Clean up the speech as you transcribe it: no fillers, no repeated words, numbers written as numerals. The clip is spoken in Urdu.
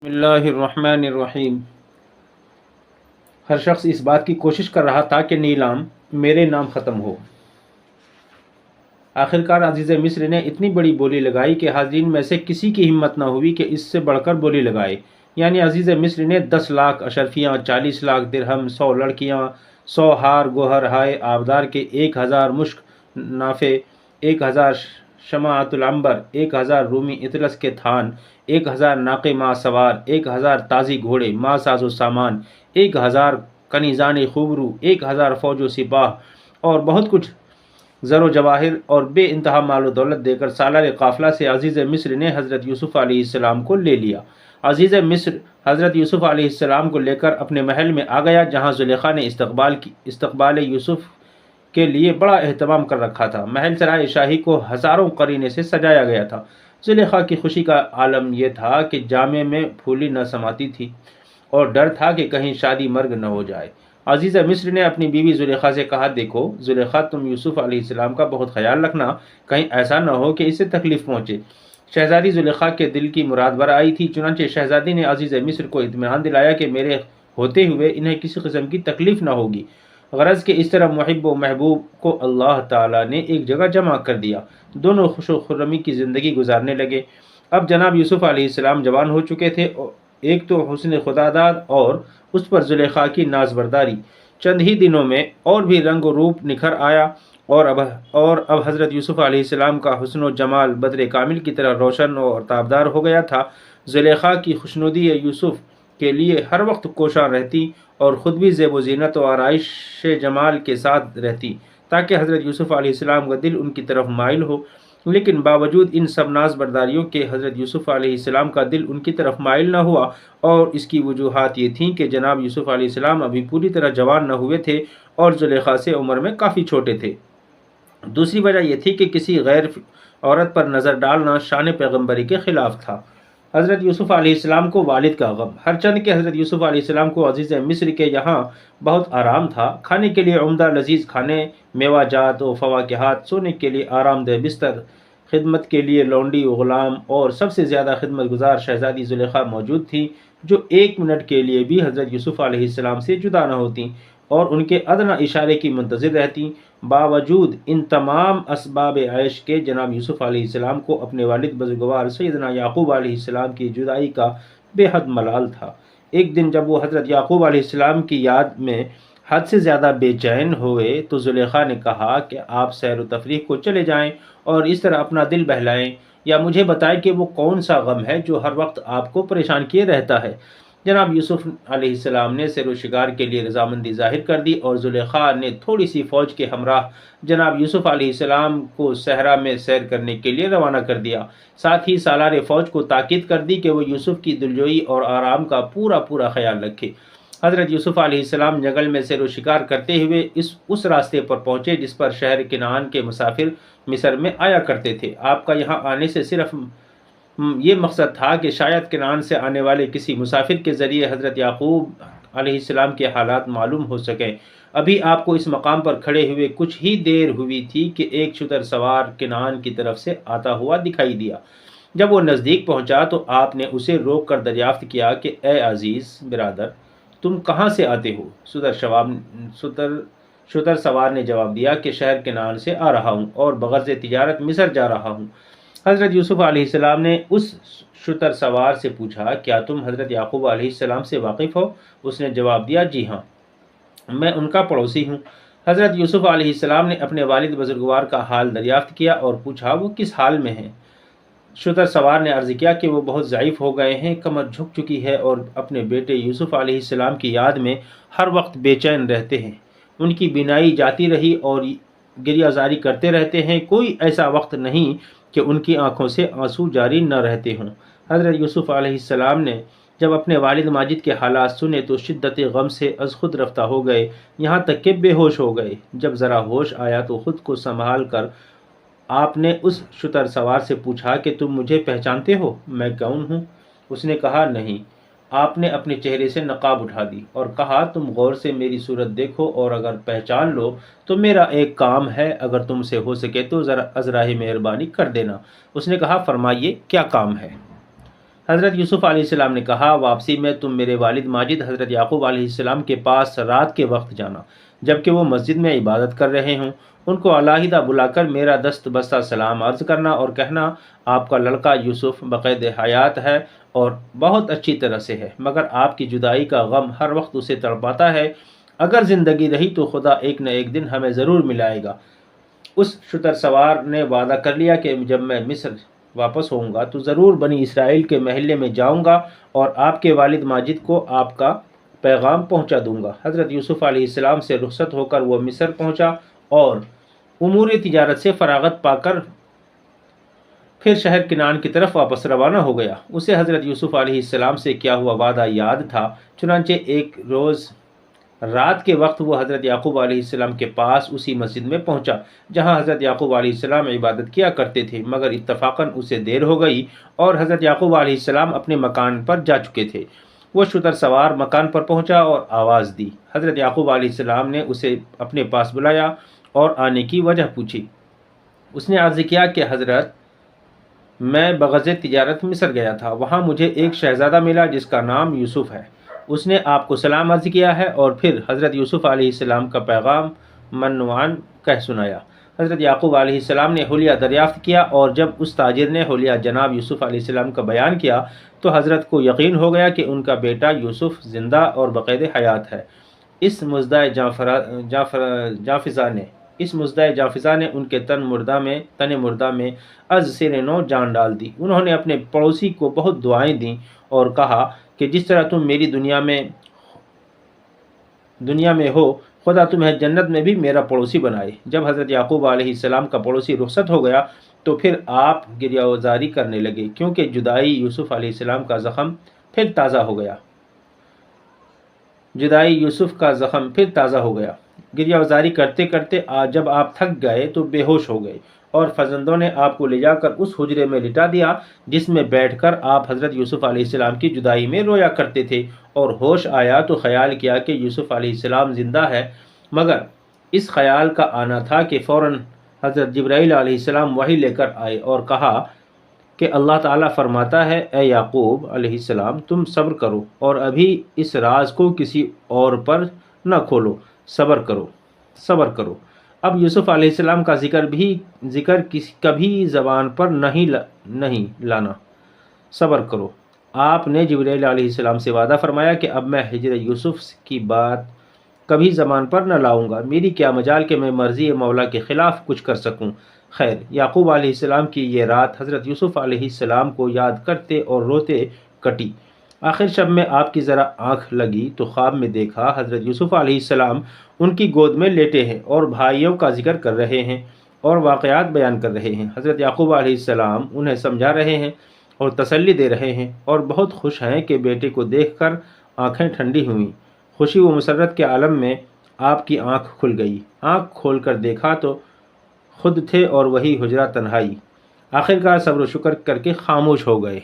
بسم اللہ الرحمن الرحیم۔ ہر شخص اس بات کی کوشش کر رہا تھا کہ نیلام میرے نام ختم ہو۔ آخرکار عزیز مصر نے اتنی بڑی بولی لگائی کہ حاضرین میں سے کسی کی ہمت نہ ہوئی کہ اس سے بڑھ کر بولی لگائے۔ یعنی عزیز مصر نے 10 لاکھ اشرفیاں، 40 لاکھ درہم، 100 لڑکیاں، 100 ہار گوہر ہائے آبدار کے، 1000 مشک نافے، 1000 شماعت العنبر، 1000 رومی اطلس کے تھان، 1000 ناقے ماہ سوار، 1000 تازی گھوڑے ماہ ساز و سامان، 1000 کنیزان خوبرو، 1000 فوج و سپاہ اور بہت کچھ زر و جواہر اور بے انتہا مال و دولت دے کر سالار قافلہ سے عزیز مصر نے حضرت یوسف علیہ السلام کو لے لیا۔ عزیز مصر حضرت یوسف علیہ السلام کو لے کر اپنے محل میں آ گیا، جہاں زلیخا نے استقبال یوسف کے لیے بڑا اہتمام کر رکھا تھا۔ محل سرائے شاہی کو ہزاروں قرینے سے سجایا گیا تھا۔ زلیخا کی خوشی کا عالم یہ تھا کہ جامے میں پھولی نہ سماتی تھی اور ڈر تھا کہ کہیں شادی مرگ نہ ہو جائے۔ عزیز مصر نے اپنی بیوی زلیخا سے کہا، دیکھو زلیخا، تم یوسف علیہ السلام کا بہت خیال رکھنا، کہیں ایسا نہ ہو کہ اسے تکلیف پہنچے۔ شہزادی زلیخا کے دل کی مراد بر آئی تھی، چنانچہ شہزادی نے عزیز مصر کو اطمینان دلایا کہ میرے ہوتے ہوئے انہیں کسی قسم کی تکلیف نہ ہوگی۔ غرض کہ اس طرح محب و محبوب کو اللہ تعالیٰ نے ایک جگہ جمع کر دیا، دونوں خوش و خرمی کی زندگی گزارنے لگے۔ اب جناب یوسف علیہ السلام جوان ہو چکے تھے، ایک تو حسن خداداد اور اس پر زلیخا کی ناز برداری۔ چند ہی دنوں میں اور بھی رنگ و روپ نکھر آیا اور اب حضرت یوسف علیہ السلام کا حسن و جمال بدر کامل کی طرح روشن اور تابدار ہو گیا تھا۔ زلیخا کی خوشنودی یوسف کے لیے ہر وقت کوشاں رہتی اور خود بھی زیب و زینت و آرائش جمال کے ساتھ رہتی، تاکہ حضرت یوسف علیہ السلام کا دل ان کی طرف مائل ہو۔ لیکن باوجود ان سب ناز برداریوں کے حضرت یوسف علیہ السلام کا دل ان کی طرف مائل نہ ہوا، اور اس کی وجوہات یہ تھیں کہ جناب یوسف علیہ السلام ابھی پوری طرح جوان نہ ہوئے تھے اور زلیخا سے عمر میں کافی چھوٹے تھے۔ دوسری وجہ یہ تھی کہ کسی غیر عورت پر نظر ڈالنا شان پیغمبری کے خلاف تھا۔ حضرت یوسف علیہ السلام کو والد کا غم، ہرچند کہ حضرت یوسف علیہ السلام کو عزیز مصر کے یہاں بہت آرام تھا، کھانے کے لیے عمدہ لذیذ کھانے، میوہ جات و فواکہات، سونے کے لیے آرام دہ بستر، خدمت کے لیے لونڈی و غلام، اور سب سے زیادہ خدمت گزار شہزادی زلیخا موجود تھی، جو ایک منٹ کے لیے بھی حضرت یوسف علیہ السلام سے جدا نہ ہوتیں اور ان کے ادنیٰ اشارے کی منتظر رہتیں۔ باوجود ان تمام اسباب عیش کے جناب یوسف علیہ السلام کو اپنے والد بزرگوار سیدنا یعقوب علیہ السلام کی جدائی کا بے حد ملال تھا۔ ایک دن جب وہ حضرت یعقوب علیہ السلام کی یاد میں حد سے زیادہ بے چین ہوئے تو زلیخا نے کہا کہ آپ سیر و تفریح کو چلے جائیں اور اس طرح اپنا دل بہلائیں، یا مجھے بتائیں کہ وہ کون سا غم ہے جو ہر وقت آپ کو پریشان کیے رہتا ہے۔ جناب یوسف علیہ السلام نے سیر و شکار کے لیے رضامندی ظاہر کر دی اور زلیخا نے تھوڑی سی فوج کے ہمراہ جناب یوسف علیہ السلام کو صحرا میں سیر کرنے کے لیے روانہ کر دیا۔ ساتھ ہی سالار فوج کو تاکید کر دی کہ وہ یوسف کی دلجوئی اور آرام کا پورا خیال رکھے۔ حضرت یوسف علیہ السلام جنگل میں سیر و شکار کرتے ہوئے اس راستے پر پہنچے جس پر شہر کنعان کے مسافر مصر میں آیا کرتے تھے۔ آپ کا یہاں آنے سے صرف یہ مقصد تھا کہ شاید کنعان سے آنے والے کسی مسافر کے ذریعے حضرت یعقوب علیہ السلام کے حالات معلوم ہو سکیں۔ ابھی آپ کو اس مقام پر کھڑے ہوئے کچھ ہی دیر ہوئی تھی کہ ایک شتر سوار کنعان کی طرف سے آتا ہوا دکھائی دیا۔ جب وہ نزدیک پہنچا تو آپ نے اسے روک کر دریافت کیا کہ اے عزیز برادر، تم کہاں سے آتے ہو؟ شتر سوار نے جواب دیا کہ شہر کنعان سے آ رہا ہوں اور بغرض تجارت مصر جا رہا ہوں۔ حضرت یوسف علیہ السلام نے اس شتر سوار سے پوچھا، کیا تم حضرت یعقوب علیہ السلام سے واقف ہو؟ اس نے جواب دیا، جی ہاں، میں ان کا پڑوسی ہوں۔ حضرت یوسف علیہ السلام نے اپنے والد بزرگوار کا حال دریافت کیا اور پوچھا، وہ کس حال میں ہیں؟ شتر سوار نے عرض کیا کہ وہ بہت ضعیف ہو گئے ہیں، کمر جھک چکی ہے اور اپنے بیٹے یوسف علیہ السلام کی یاد میں ہر وقت بے چین رہتے ہیں۔ ان کی بینائی جاتی رہی اور گریہ زاری کرتے رہتے ہیں، کوئی ایسا وقت نہیں کہ ان کی آنکھوں سے آنسو جاری نہ رہتے ہوں۔ حضرت یوسف علیہ السلام نے جب اپنے والد ماجد کے حالات سنے تو شدت غم سے از خود رفتہ ہو گئے، یہاں تک کہ بے ہوش ہو گئے۔ جب ذرا ہوش آیا تو خود کو سنبھال کر آپ نے اس شتر سوار سے پوچھا کہ تم مجھے پہچانتے ہو؟ میں کون ہوں؟ اس نے کہا، نہیں۔ آپ نے اپنے چہرے سے نقاب اٹھا دی اور کہا، تم غور سے میری صورت دیکھو اور اگر پہچان لو تو میرا ایک کام ہے، اگر تم سے ہو سکے تو ذرا عذرائے مہربانی کر دینا۔ اس نے کہا، فرمائیے کیا کام ہے؟ حضرت یوسف علیہ السلام نے کہا، واپسی میں تم میرے والد ماجد حضرت یعقوب علیہ السلام کے پاس رات کے وقت جانا، جبکہ وہ مسجد میں عبادت کر رہے ہوں۔ ان کو علیحدہ بلا کر میرا دست بستہ سلام عرض کرنا اور کہنا، آپ کا لڑکا یوسف بقید حیات ہے اور بہت اچھی طرح سے ہے، مگر آپ کی جدائی کا غم ہر وقت اسے تڑپاتا ہے۔ اگر زندگی رہی تو خدا ایک نہ ایک دن ہمیں ضرور ملائے گا۔ اس شتر سوار نے وعدہ کر لیا کہ جب میں مصر واپس ہوں گا تو ضرور بنی اسرائیل کے محلے میں جاؤں گا اور آپ کے والد ماجد کو آپ کا پیغام پہنچا دوں گا۔ حضرت یوسف علیہ السلام سے رخصت ہو کر وہ مصر پہنچا اور امور تجارت سے فراغت پا کر پھر شہر کنعان کی طرف واپس روانہ ہو گیا۔ اسے حضرت یوسف علیہ السلام سے کیا ہوا وعدہ یاد تھا، چنانچہ ایک روز رات کے وقت وہ حضرت یعقوب علیہ السلام کے پاس اسی مسجد میں پہنچا جہاں حضرت یعقوب علیہ السلام عبادت کیا کرتے تھے، مگر اتفاقاً اسے دیر ہو گئی اور حضرت یعقوب علیہ السلام اپنے مکان پر جا چکے تھے۔ وہ شتر سوار مکان پر پہنچا اور آواز دی۔ حضرت یعقوب علیہ السلام نے اسے اپنے پاس بلایا اور آنے کی وجہ پوچھی۔ اس نے عرض کیا کہ حضرت، میں بغرض تجارت مصر گیا تھا، وہاں مجھے ایک شہزادہ ملا جس کا نام یوسف ہے۔ اس نے آپ کو سلام عرض کیا ہے اور پھر حضرت یوسف علیہ السلام کا پیغام منوان کہہ سنایا۔ حضرت یعقوب علیہ السلام نے حلیہ دریافت کیا اور جب اس تاجر نے حلیہ جناب یوسف علیہ السلام کا بیان کیا تو حضرت کو یقین ہو گیا کہ ان کا بیٹا یوسف زندہ اور بقید حیات ہے۔ اس مزدہ جافزہ نے ان کے تن مردہ میں از سر نو جان ڈال دی۔ انہوں نے اپنے پڑوسی کو بہت دعائیں دیں اور کہا کہ جس طرح تم میری دنیا میں ہو، خدا تمہیں جنت میں بھی میرا پڑوسی بنائے۔ جب حضرت یعقوب علیہ السلام کا پڑوسی رخصت ہو گیا تو پھر آپ گریہ وزاری کرنے لگے، کیونکہ جدائی یوسف علیہ السلام کا زخم پھر تازہ ہو گیا۔ گریہ وزاری کرتے کرتے جب آپ تھک گئے تو بے ہوش ہو گئے اور فرزندوں نے آپ کو لے جا کر اس حجرے میں لٹا دیا جس میں بیٹھ کر آپ حضرت یوسف علیہ السلام کی جدائی میں رویا کرتے تھے، اور ہوش آیا تو خیال کیا کہ یوسف علیہ السلام زندہ ہے، مگر اس خیال کا آنا تھا کہ فوراً حضرت جبرائیل علیہ السلام وحی لے کر آئے اور کہا کہ اللہ تعالیٰ فرماتا ہے، اے یعقوب علیہ السلام، تم صبر کرو اور ابھی اس راز کو کسی اور پر نہ کھولو، صبر کرو۔ اب یوسف علیہ السلام کا ذکر کبھی زبان پر نہیں لانا، صبر کرو۔ آپ نے جبرائیل علیہ السلام سے وعدہ فرمایا کہ اب میں ہجر یوسف کی بات کبھی زبان پر نہ لاؤں گا، میری کیا مجال کہ میں مرضی مولا کے خلاف کچھ کر سکوں۔ خیر، یعقوب علیہ السلام کی یہ رات حضرت یوسف علیہ السلام کو یاد کرتے اور روتے کٹی۔ آخر شب میں آپ کی ذرا آنکھ لگی تو خواب میں دیکھا حضرت یوسف علیہ السلام ان کی گود میں لیٹے ہیں اور بھائیوں کا ذکر کر رہے ہیں اور واقعات بیان کر رہے ہیں۔ حضرت یعقوب علیہ السلام انہیں سمجھا رہے ہیں اور تسلی دے رہے ہیں اور بہت خوش ہیں کہ بیٹے کو دیکھ کر آنکھیں ٹھنڈی ہوئیں۔ خوشی و مسرت کے عالم میں آپ کی آنکھ کھل گئی۔ آنکھ کھول کر دیکھا تو خود تھے اور وہی حجرہ تنہائی۔ آخرکار صبر و شکر کر کے خاموش ہو گئے۔